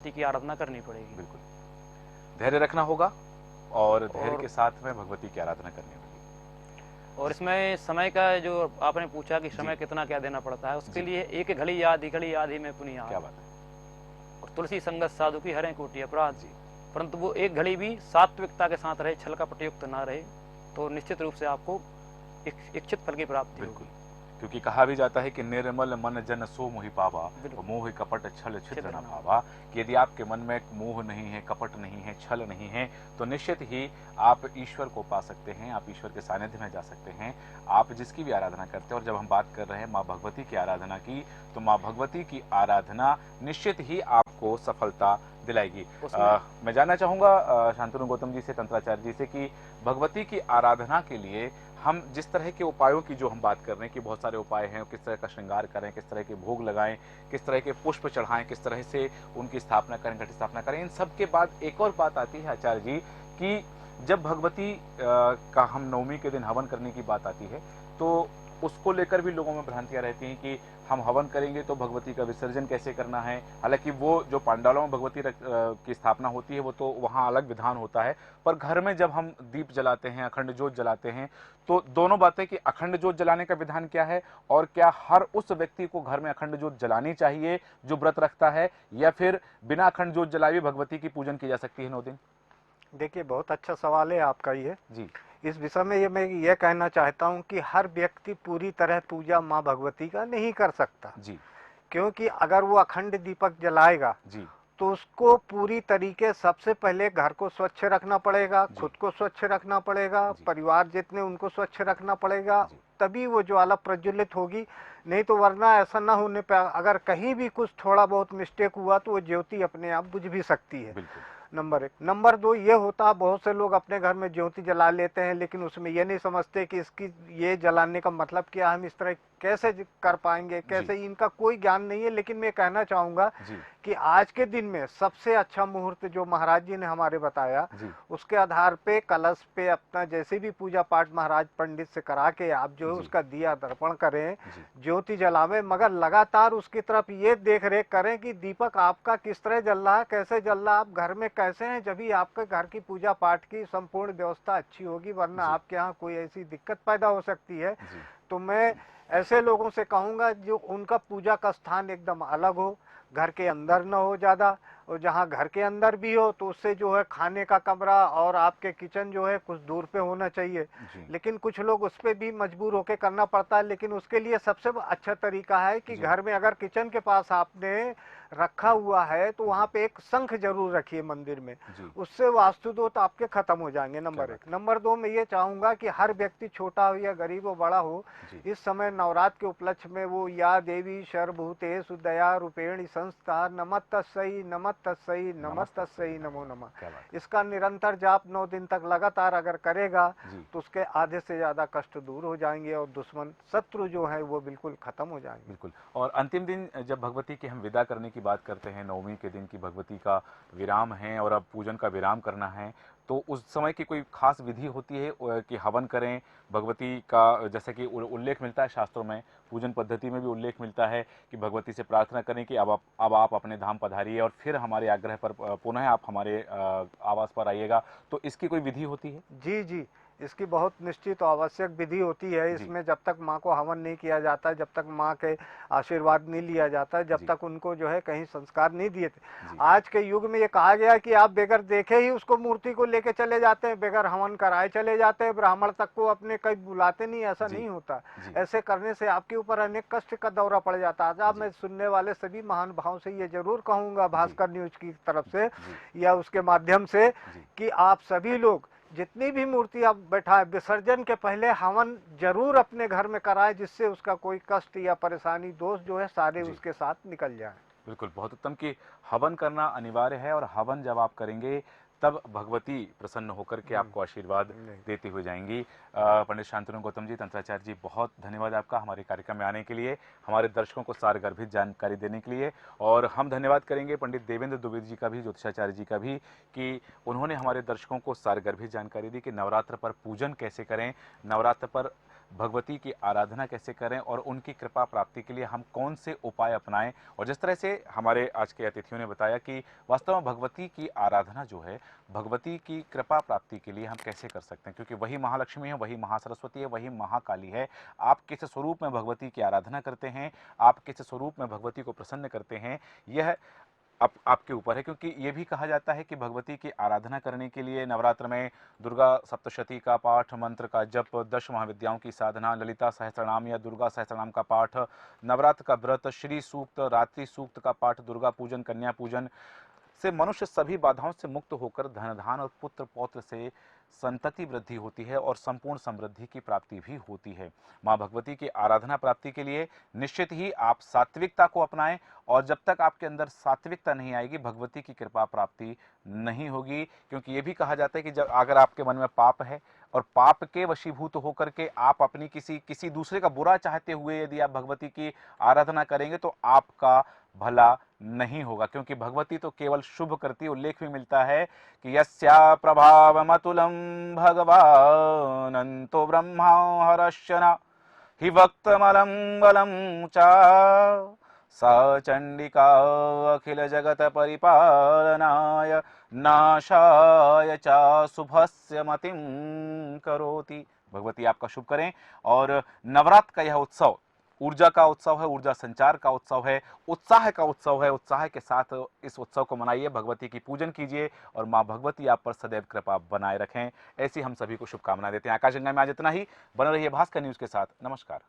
की आराधना करनी पड़ेगी। बिल्कुल, धैर्य रखना होगा और धैर्य और के साथ में भगवती की आराधना करनी होगी। और इसमें समय का जो आपने पूछा कि जी। समय कितना क्या देना पड़ता है, उसके जी। लिए एक घड़ी याद ही घड़ी याद ही में पुनिया क्या बात है। और तुलसी संगत साधु की हरें कोटि अपराध। जी। परंतु वो एक घड़ी भी सात्विकता के साथ रहे, छल का प्रयुक्त ना रहे, तो निश्चित रूप से आपको इच्छित फल की प्राप्ति बिल्कुल, होगी। क्योंकि कहा भी जाता है कि निर्मल मन जन सो मोहि पावा, बिल्कुल। मोह कपट छल छिद्र छिद्र न न भावा। कि यदि आपके मन में मोह नहीं है, कपट नहीं है, छल नहीं है, तो निश्चित ही आप ईश्वर को पा सकते हैं, आप ईश्वर के सानिध्य में जा सकते हैं, आप जिसकी भी आराधना करते हैं। और जब हम बात कर रहे हैं माँ भगवती की आराधना की, तो माँ भगवती की आराधना निश्चित ही आपको सफलता दिलाएगी। मैं जानना चाहूँगा शांतनु गौतम जी से, तंत्राचार्य जी से, कि भगवती की आराधना के लिए हम जिस तरह के उपायों की जो हम बात कर रहे हैं कि बहुत सारे उपाय हैं, किस तरह का श्रृंगार करें, किस तरह के भोग लगाएं, किस तरह के पुष्प चढ़ाएं, किस तरह से उनकी स्थापना करें, घट स्थापना करें, इन सब के बाद एक और बात आती है आचार्य जी कि जब भगवती का हम नवमी के दिन हवन करने की बात आती है, तो उसको लेकर भी लोगों में भ्रांतियां रहती हैं कि हम हवन करेंगे तो भगवती का विसर्जन कैसे करना है। हालांकि वो जो पांडालों में भगवती की स्थापना होती है वो तो वहाँ अलग विधान होता है, पर घर में जब हम दीप जलाते हैं, अखंड ज्योत जलाते हैं, तो दोनों बातें कि अखंड ज्योत जलाने का विधान क्या है, और क्या हर उस व्यक्ति को घर में अखंड ज्योत जलानी चाहिए जो व्रत रखता है, या फिर बिना अखंड ज्योत जलाए भी भगवती की पूजन की जा सकती है 9 दिन? देखिए, बहुत अच्छा सवाल है आपका ये। जी। इस विषय में मैं ये कहना चाहता हूँ कि हर व्यक्ति पूरी तरह पूजा माँ भगवती का नहीं कर सकता, जी। क्योंकि अगर वो अखंड दीपक जलाएगा जी। तो उसको पूरी तरीके सबसे पहले घर को स्वच्छ रखना पड़ेगा, जी। खुद को स्वच्छ रखना पड़ेगा, जी। परिवार जितने उनको स्वच्छ रखना पड़ेगा, जी। तभी वो ज्वाला प्रज्वलित होगी। नहीं तो वरना ऐसा ना होने पर अगर कहीं भी कुछ थोड़ा बहुत मिस्टेक हुआ तो वो ज्योति अपने आप बुझ भी सकती है। बिल्कुल। नंबर एक। नंबर दो, ये होता, बहुत से लोग अपने घर में ज्योति जला लेते हैं, लेकिन उसमें ये नहीं समझते कि इसकी ये जलाने का मतलब क्या, हम इस तरह कैसे कर पाएंगे, कैसे, इनका कोई ज्ञान नहीं है। लेकिन मैं कहना चाहूँगा कि आज के दिन में सबसे अच्छा मुहूर्त जो महाराज जी ने हमारे बताया, उसके आधार पे कलश पे अपना जैसे भी पूजा पाठ महाराज पंडित से करा के आप जो है उसका दिया दर्पण करें, ज्योति जलावें, मगर लगातार उसकी तरफ ये देख रेख करें कि दीपक आपका किस तरह जल रहा है, कैसे जल रहा है, आप घर में कैसे हैं, जब ही आपके घर की पूजा पाठ की संपूर्ण व्यवस्था अच्छी होगी, वरना आपके यहाँ कोई ऐसी दिक्कत पैदा हो सकती है। तो मैं ऐसे लोगों से कहूँगा जो उनका पूजा का स्थान एकदम अलग हो, घर के अंदर न हो ज़्यादा, और जहाँ घर के अंदर भी हो तो उससे जो है खाने का कमरा और आपके किचन जो है कुछ दूर पे होना चाहिए। लेकिन कुछ लोग उस पर भी मजबूर होकर करना पड़ता है, लेकिन उसके लिए सबसे अच्छा तरीका है कि घर में अगर किचन के पास आपने रखा हुआ है तो वहाँ पे एक शंख जरूर रखिए मंदिर में, उससे वास्तु दोष आपके खत्म हो जाएंगे। नंबर एक। नंबर दो, मैं ये चाहूँगा कि हर व्यक्ति छोटा हो या गरीब हो बड़ा हो, इस समय नवरात्र के उपलक्ष्य में वो या देवी सर्वभूतेषु दया रूपेण संस्था नमस्तस्यै नमस्तस्यै नमस्तस्यै नमो नमः, इसका निरंतर जाप 9 दिन तक लगातार अगर करेगा तो उसके आधे से ज्यादा कष्ट दूर हो जाएंगे और दुश्मन शत्रु जो है वो बिल्कुल खत्म हो जाएंगे। बिल्कुल। और अंतिम दिन जब भगवती की हम विदा करने की बात करते हैं, नवमी के दिन की भगवती का विराम है और अब पूजन का विराम करना है, तो उस समय की कोई खास विधि होती है कि हवन करें भगवती का? जैसे कि उल्लेख मिलता है शास्त्रों में, पूजन पद्धति में भी उल्लेख मिलता है कि भगवती से प्रार्थना करें कि अब आप अपने धाम पधारिए और फिर हमारे आग्रह पर पुनः आप हमारे आवास पर आइएगा। तो इसकी कोई विधि होती है? जी जी, इसकी बहुत निश्चित और आवश्यक विधि होती है। इसमें जब तक माँ को हवन नहीं किया जाता, जब तक माँ के आशीर्वाद नहीं लिया जाता, जब तक उनको जो है कहीं संस्कार नहीं दिए थे। आज के युग में ये कहा गया कि आप बेगर देखे ही उसको मूर्ति को लेके चले जाते हैं, बेगर हवन कराए चले जाते हैं, ब्राह्मण तक को अपने कहीं बुलाते नहीं, ऐसा नहीं होता। ऐसे करने से आपके ऊपर अनेक कष्ट का दौरा पड़ जाता है। अब मैं सुनने वाले सभी महान भाव से ये जरूर कहूँगा, भास्कर न्यूज की तरफ से या उसके माध्यम से, कि आप सभी लोग जितनी भी मूर्ति आप बैठा विसर्जन के पहले हवन जरूर अपने घर में कराए, जिससे उसका कोई कष्ट या परेशानी दोष जो है सारे उसके साथ निकल जाए। बिल्कुल, बहुत उत्तम कि हवन करना अनिवार्य है और हवन जब आप करेंगे तब भगवती प्रसन्न होकर के आपको आशीर्वाद देती हुई जाएंगी। पंडित शांतनु गौतम जी, तंत्राचार्य जी, बहुत धन्यवाद आपका हमारे कार्यक्रम में आने के लिए, हमारे दर्शकों को सारगर्भित जानकारी देने के लिए। और हम धन्यवाद करेंगे पंडित देवेंद्र द्विवेदी जी का भी, ज्योतिषाचार्य जी का भी, कि उन्होंने हमारे दर्शकों को सारगर्भित जानकारी दी कि नवरात्र पर पूजन कैसे करें, नवरात्र पर भगवती की आराधना कैसे करें और उनकी कृपा प्राप्ति के लिए हम कौन से उपाय अपनाएं। और जिस तरह से हमारे आज के अतिथियों ने बताया कि वास्तव में भगवती की आराधना जो है, भगवती की कृपा प्राप्ति के लिए हम कैसे कर सकते हैं, क्योंकि वही महालक्ष्मी है, वही महासरस्वती है, वही महाकाली है। आप किस स्वरूप में भगवती की आराधना करते हैं, आप किस स्वरूप में भगवती को प्रसन्न करते हैं, यह आपके ऊपर है। क्योंकि ये भी कहा जाता है कि भगवती की आराधना करने के लिए नवरात्र में दुर्गा सप्तशती का पाठ, मंत्र का जप, 10 महाविद्याओं की साधना, ललिता सहस्त्रनाम या दुर्गा सहस्त्रनाम का पाठ, नवरात्र का व्रत, श्री सूक्त, रात्रि सूक्त का पाठ, दुर्गा पूजन, कन्या पूजन से मनुष्य सभी बाधाओं से मुक्त होकर धन धान और पुत्र पौत्र से संतति वृद्धि होती है और संपूर्ण समृद्धि की प्राप्ति भी होती है। माँ भगवती की आराधना प्राप्ति के लिए निश्चित ही आप सात्विकता को अपनाएं, और जब तक आपके अंदर सात्विकता नहीं आएगी भगवती की कृपा प्राप्ति नहीं होगी। क्योंकि ये भी कहा जाता है कि जब अगर आपके मन में पाप है और पाप के वशीभूत होकर के आप अपनी किसी दूसरे का बुरा चाहते हुए यदि आप भगवती की आराधना करेंगे तो आपका भला नहीं होगा। क्योंकि भगवती तो केवल शुभ करती है। उल्लेख भी मिलता है कि यस्या प्रभावमतुलं भगवानन्तो ब्रह्मा हरश्चना हि वक्तमलं बलं च सा चंडिका अखिल जगत परिपालनाय नाशाय च शुभस्य मतिं करोति। भगवती आपका शुभ करें। और नवरात्र का यह उत्सव ऊर्जा का उत्सव है, ऊर्जा संचार का उत्सव है, उत्साह का उत्सव है। उत्साह के साथ इस उत्सव को मनाइए, भगवती की पूजन कीजिए और माँ भगवती आप पर सदैव कृपा बनाए रखें। ऐसी हम सभी को शुभकामनाएं देते हैं। आकाशगंगा में आज इतना ही। बने रहिए भास्कर न्यूज के साथ। नमस्कार।